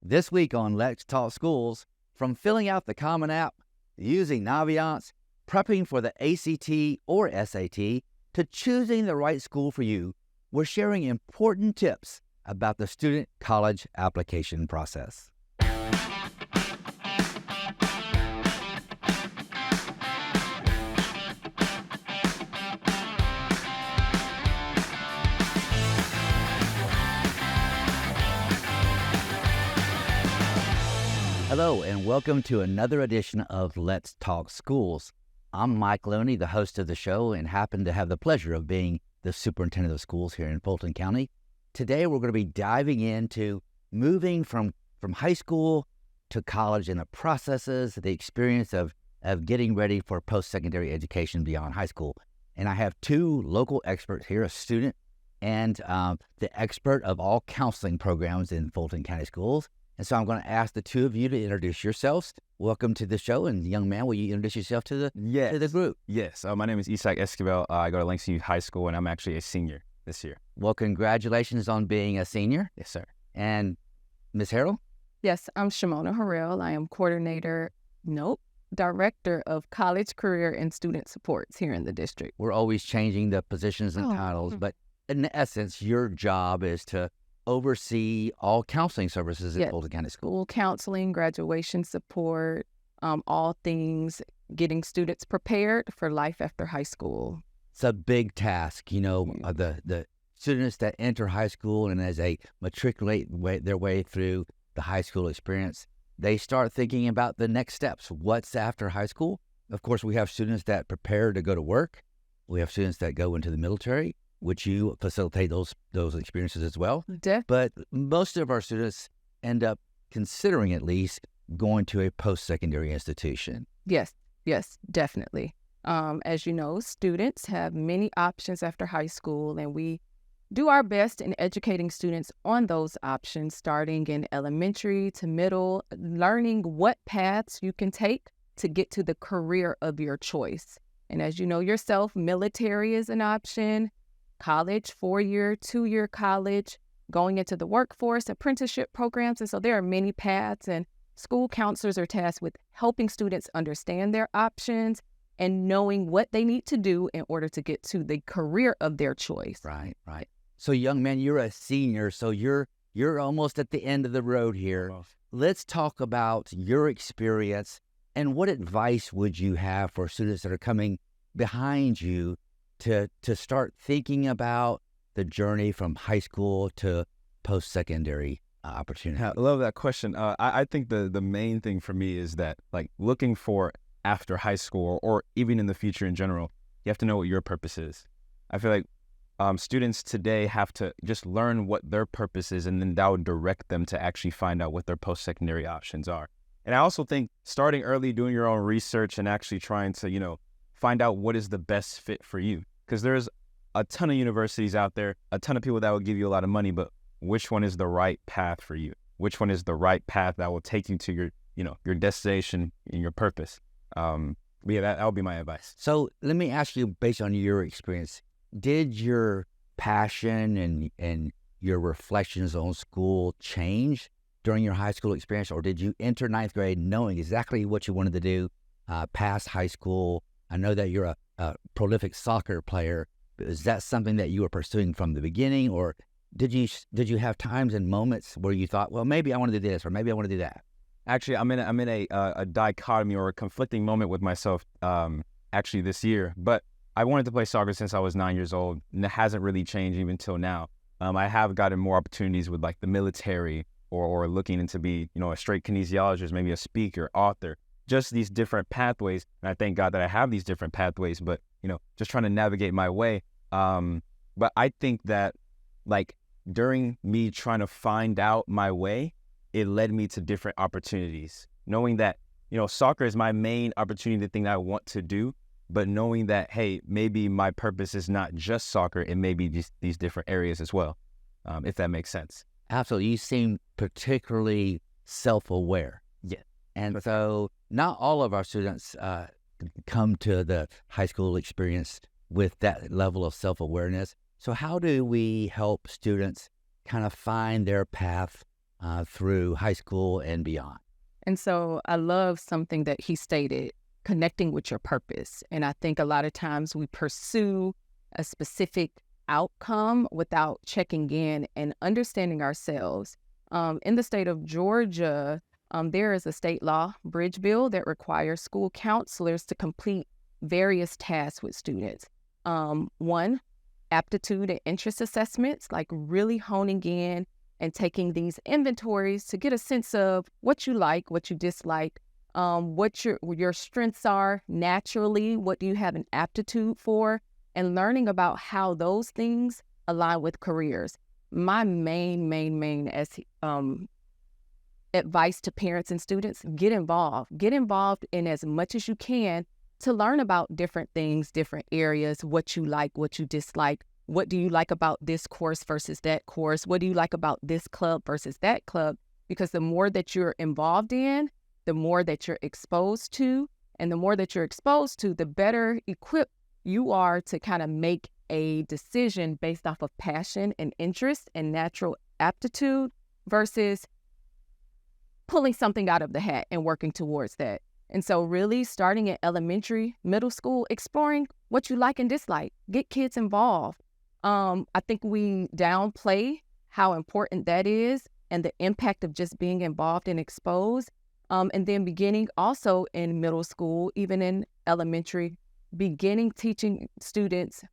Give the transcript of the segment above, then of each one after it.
This week on Let's Talk Schools, from filling out the Common App, using Naviance, prepping for the ACT or SAT, to choosing the right school for you, we're sharing important tips about the student college application process. Hello, and welcome to another edition of Let's Talk Schools. I'm Mike Looney, the host of the show, and happen to have the pleasure of being the superintendent of schools here in Fulton County. Today, we're going to be diving into moving from high school to college and the processes, the experience of getting ready for post-secondary education beyond high school. And I have two local experts here, a student and the expert of all counseling programs in Fulton County schools. And so I'm going to ask the two of you to introduce yourselves. Welcome to the show. And young man, will you introduce yourself to the group? Yes. My name is Isaac Esquivel. I go to Langston Youth High School, and I'm actually a senior this year. Well, congratulations on being a senior. Yes, sir. And Ms. Harrell? Yes, I'm Shimona Harrell. I am Director of College Career and Student Supports here in the district. We're always changing the positions and titles, but in essence, your job is to oversee all counseling services at Fulton County School. School counseling, graduation support, all things getting students prepared for life after high school. It's a big task, the students that enter high school and as they matriculate their way through the high school experience, they start thinking about the next steps. What's after high school? Of course, we have students that prepare to go to work. We have students that go into the military, which you facilitate those experiences as well. But most of our students end up considering at least going to a post-secondary institution. Yes, definitely. As you know, students have many options after high school, and we do our best in educating students on those options, starting in elementary to middle, learning what paths you can take to get to the career of your choice. And as you know yourself, military is an option. College, 4-year, 2-year college, going into the workforce, apprenticeship programs. And so there are many paths, and school counselors are tasked with helping students understand their options and knowing what they need to do in order to get to the career of their choice. Right. So young man, you're a senior, so you're almost at the end of the road here. Almost. Let's talk about your experience and what advice would you have for students that are coming behind you to start thinking about the journey from high school to post-secondary opportunity? I love that question. I think the main thing for me is that, like, looking for after high school or even in the future in general, you have to know what your purpose is. I feel like students today have to just learn what their purpose is, and then that would direct them to actually find out what their post-secondary options are. And I also think starting early, doing your own research and actually trying to, find out what is the best fit for you. Because there's a ton of universities out there, a ton of people that will give you a lot of money, but which one is the right path for you? Which one is the right path that will take you to your destination and your purpose? That would be my advice. So let me ask you, based on your experience, did your passion and your reflections on school change during your high school experience, or did you enter ninth grade knowing exactly what you wanted to do past high school? I know that you're a prolific soccer player. Is that something that you were pursuing from the beginning, or did you have times and moments where you thought, well, maybe I want to do this, or maybe I want to do that? Actually, I'm in a dichotomy or a conflicting moment with myself. Actually, this year, but I wanted to play soccer since I was 9 years old, and it hasn't really changed even till now. I have gotten more opportunities with like the military or looking into be a straight kinesiologist, maybe a speaker, author. Just these different pathways, and I thank God that I have these different pathways, but, just trying to navigate my way. But I think that, like, during me trying to find out my way, it led me to different opportunities. Knowing that, soccer is my main opportunity, the thing that I want to do, but knowing that, hey, maybe my purpose is not just soccer, it may be these different areas as well, if that makes sense. Absolutely. You seem particularly self-aware. Yeah. And so not all of our students come to the high school experience with that level of self-awareness. So how do we help students kind of find their path through high school and beyond. And so I love something that he stated, connecting with your purpose. And I think a lot of times we pursue a specific outcome without checking in and understanding ourselves. In the state of Georgia, there is a state law bridge bill that requires school counselors to complete various tasks with students. One, aptitude and interest assessments, like really honing in and taking these inventories to get a sense of what you like, what you dislike, what your strengths are naturally, what do you have an aptitude for, and learning about how those things align with careers. My main advice to parents and students: get involved. Get involved in as much as you can to learn about different things, different areas, what you like, what you dislike. What do you like about this course versus that course? What do you like about this club versus that club? Because the more that you're involved in, the more that you're exposed to, and the more that you're exposed to, the better equipped you are to kind of make a decision based off of passion and interest and natural aptitude versus pulling something out of the hat and working towards that. And so really starting at elementary, middle school, exploring what you like and dislike, get kids involved. I think we downplay how important that is and the impact of just being involved and exposed. And then beginning also in middle school, even in elementary, beginning teaching students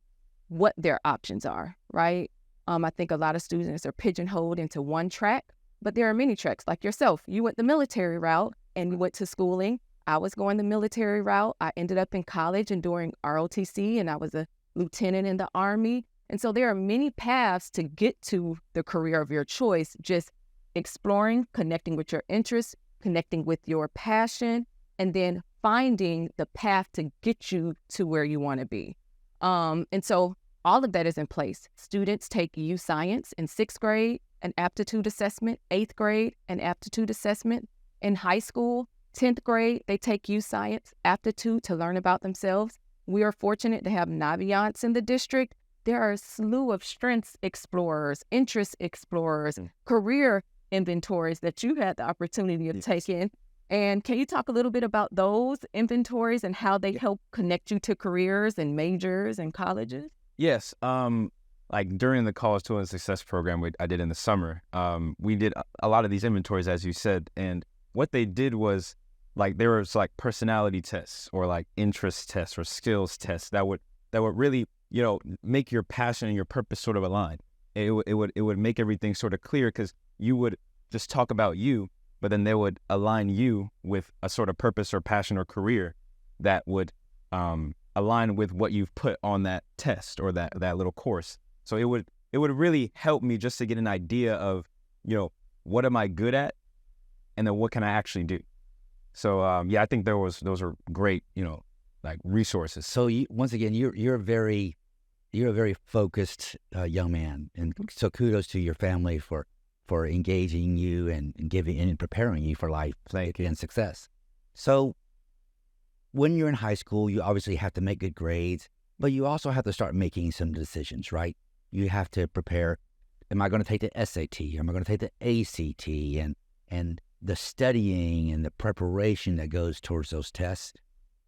what their options are, right? I think a lot of students are pigeonholed into one track, but there are many tracks. Like yourself, you went the military route and you went to schooling. I was going the military route. I ended up in college and doing ROTC, and I was a lieutenant in the Army. And so there are many paths to get to the career of your choice, just exploring, connecting with your interests, connecting with your passion, and then finding the path to get you to where you want to be. And so all of that is in place. Students take U Science in 6th grade, an aptitude assessment, 8th grade, an aptitude assessment. In high school, 10th grade, they take U Science, aptitude to learn about themselves. We are fortunate to have Naviance in the district. There are a slew of strengths explorers, interest explorers, career inventories that you had the opportunity of taking. And can you talk a little bit about those inventories and how they help connect you to careers and majors and colleges? Yes. Like during the College Tool and Success program I did in the summer, we did a lot of these inventories, as you said. And what they did was, like, there was like personality tests or like interest tests or skills tests that would really, make your passion and your purpose sort of align. It would make everything sort of clear, because you would just talk about you, but then they would align you with a sort of purpose or passion or career that would align with what you've put on that test or that little course. So it would really help me just to get an idea of, what am I good at, and then what can I actually do. So I think those are great, like resources. So once again, you're a very focused young man, and so kudos to your family for engaging you and giving and preparing you for life and success. So when you're in high school, you obviously have to make good grades, but you also have to start making some decisions, right? You have to prepare. Am I going to take the SAT? Am I going to take the ACT? And the studying and the preparation that goes towards those tests,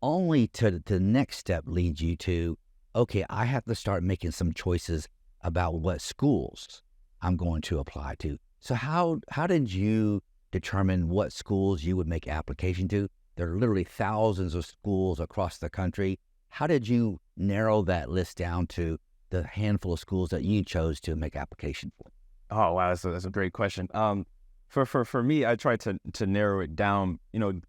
only to the next step leads you to, okay, I have to start making some choices about what schools I'm going to apply to. So how did you determine what schools you would make application to? There are literally thousands of schools across the country. How did you narrow that list down to the handful of schools that you chose to make application for? Oh, wow, that's a great question. For me, I tried to narrow it down,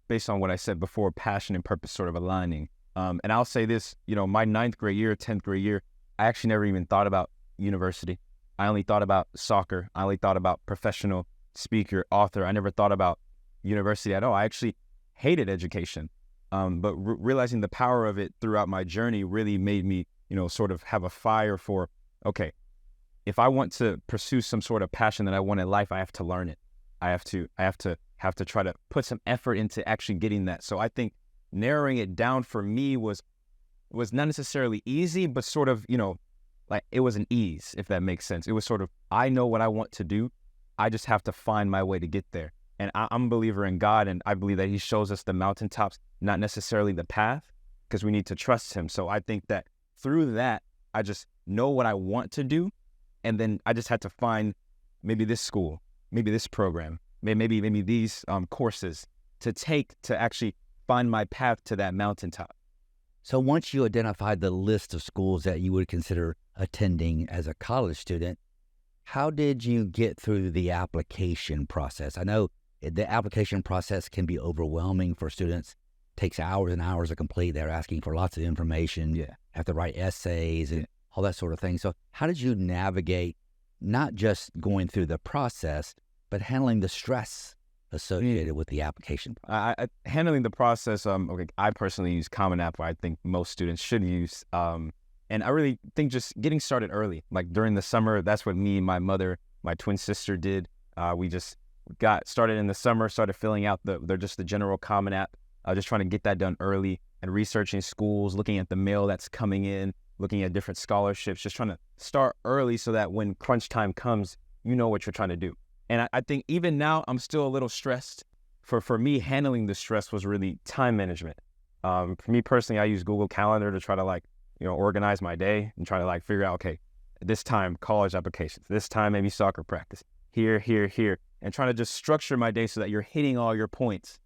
based on what I said before, passion and purpose sort of aligning. And I'll say this, my 9th grade year, 10th grade year, I actually never even thought about university. I only thought about soccer. I only thought about professional speaker, author. I never thought about university at all. I actually hated education. But realizing the power of it throughout my journey really made me, sort of have a fire for, okay, if I want to pursue some sort of passion that I want in life, I have to learn it. I have to try to put some effort into actually getting that. So I think narrowing it down for me was not necessarily easy, but sort of, like it was an ease, if that makes sense. It was sort of, I know what I want to do. I just have to find my way to get there. And I'm a believer in God, and I believe that he shows us the mountaintops, not necessarily the path, because we need to trust him. So I think that through that, I just know what I want to do, and then I just had to find maybe this school, maybe this program, maybe these courses to take to actually find my path to that mountaintop. So once you identified the list of schools that you would consider attending as a college student, how did you get through the application process? I know the application process can be overwhelming for students. It takes hours and hours to complete. They're asking for lots of information. You have to write essays and all that sort of thing. So how did you navigate not just going through the process, but handling the stress associated with the application process? Handling the process, I personally use Common App, I think most students should use. And I really think just getting started early, like during the summer, that's what me and my mother, my twin sister did. We just got started in the summer, started filling out the general Common App, just trying to get that done early and researching schools, looking at the mail that's coming in, looking at different scholarships, just trying to start early so that when crunch time comes, you know what you're trying to do. And I think even now, I'm still a little stressed. For me, handling the stress was really time management. For me personally, I use Google Calendar to try to organize my day and try to figure out, okay, this time college applications, this time maybe soccer practice, here, and trying to just structure my day so that you're hitting all your points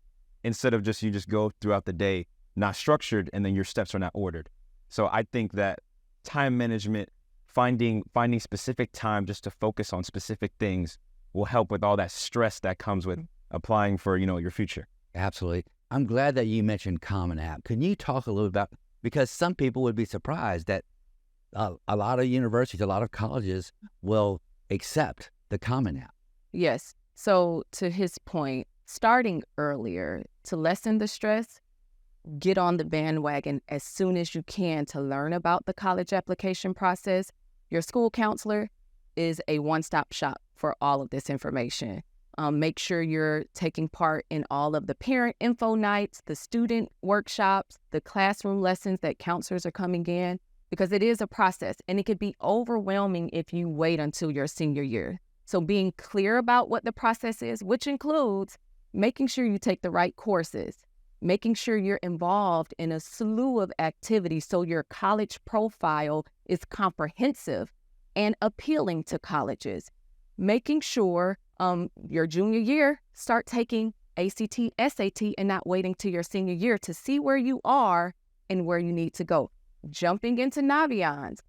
instead of you just go throughout the day not structured and then your steps are not ordered. So I think that time management, finding specific time just to focus on specific things will help with all that stress that comes with applying for, your future. Absolutely. I'm glad that you mentioned Common App. Can you talk a little about, because some people would be surprised that a lot of universities, a lot of colleges will accept the Common App. Yes. So to his point, starting earlier to lessen the stress, get on the bandwagon as soon as you can to learn about the college application process. Your school counselor is a one-stop shop for all of this information. Make sure you're taking part in all of the parent info nights, the student workshops, the classroom lessons that counselors are coming in, because it is a process and it could be overwhelming if you wait until your senior year. So being clear about what the process is, which includes making sure you take the right courses, making sure you're involved in a slew of activities so your college profile is comprehensive and appealing to colleges. Making sure your junior year, start taking ACT, SAT, and not waiting to your senior year to see where you are and where you need to go. Jumping into Naviance,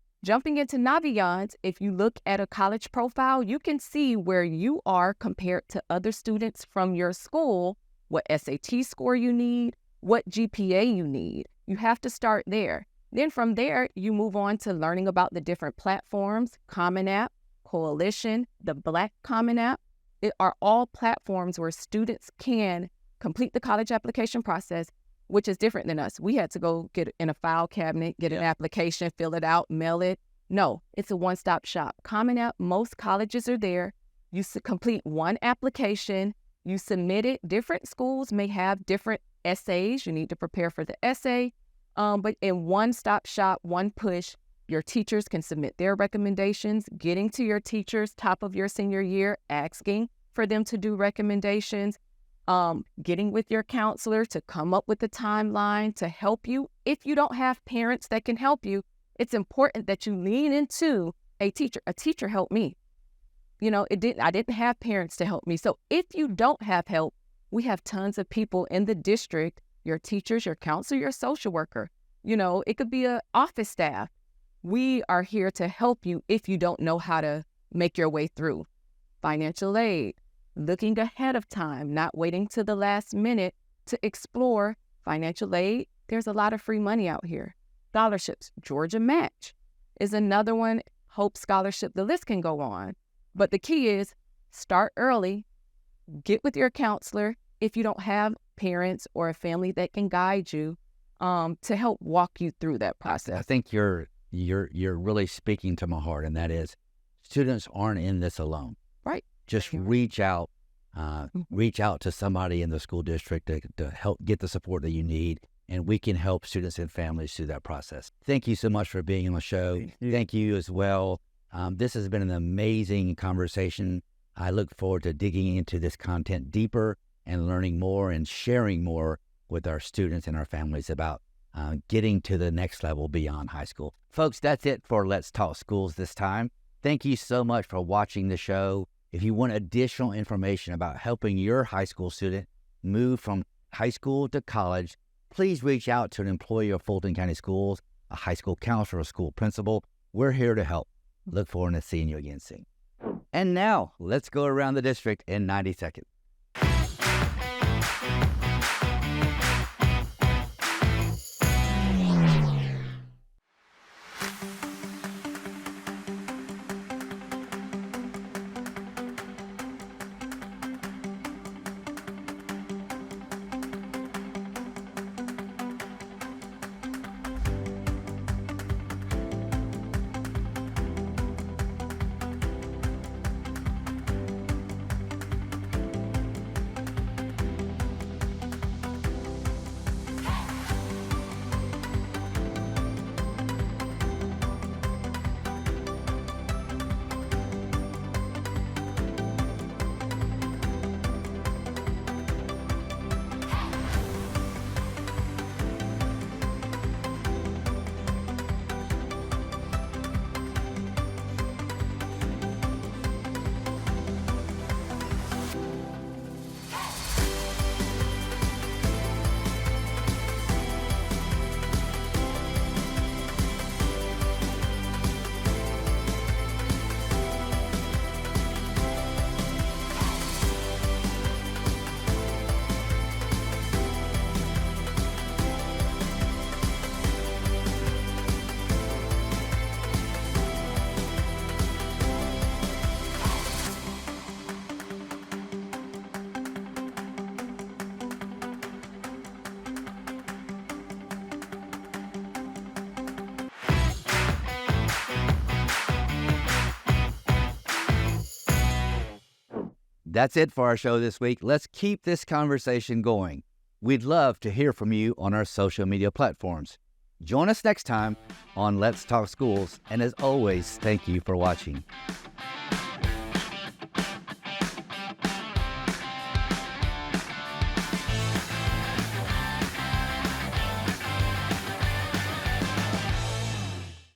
if you look at a college profile, you can see where you are compared to other students from your school, what SAT score you need, what GPA you need. You have to start there. Then from there, you move on to learning about the different platforms, Common App, Coalition, the Black Common App. It are all platforms where students can complete the college application process, which is different than us. We had to go get in a file cabinet, get an application, fill it out, mail it. No, it's a one-stop shop. Common App, most colleges are there. You complete one application, you submit it. Different schools may have different essays. You need to prepare for the essay. But in one-stop shop, one push, your teachers can submit their recommendations, getting to your teachers top of your senior year, asking for them to do recommendations, getting with your counselor to come up with a timeline to help you. If you don't have parents that can help you, it's important that you lean into a teacher. A teacher helped me. I didn't have parents to help me. So if you don't have help, we have tons of people in the district, your teachers, your counselor, your social worker. It could be an office staff. We are here to help you if you don't know how to make your way through. Financial aid, looking ahead of time, not waiting to the last minute to explore financial aid. There's a lot of free money out here. Scholarships, Georgia Match is another one, Hope Scholarship, the list can go on. But the key is start early, get with your counselor if you don't have parents or a family that can guide you to help walk you through that process. I think you're really speaking to my heart, and that is students aren't in this alone. Right. Just reach out to somebody in the school district to help get the support that you need, and we can help students and families through that process. Thank you so much for being on the show. Thank you as well. This has been an amazing conversation. I look forward to digging into this content deeper and learning more and sharing more with our students and our families about getting to the next level beyond high school. Folks, that's it for Let's Talk Schools this time. Thank you so much for watching the show. If you want additional information about helping your high school student move from high school to college, please reach out to an employee of Fulton County Schools, a high school counselor, or school principal. We're here to help. Look forward to seeing you again soon. And now, let's go around the district in 90 seconds. That's it for our show this week. Let's keep this conversation going. We'd love to hear from you on our social media platforms. Join us next time on Let's Talk Schools. And as always, thank you for watching.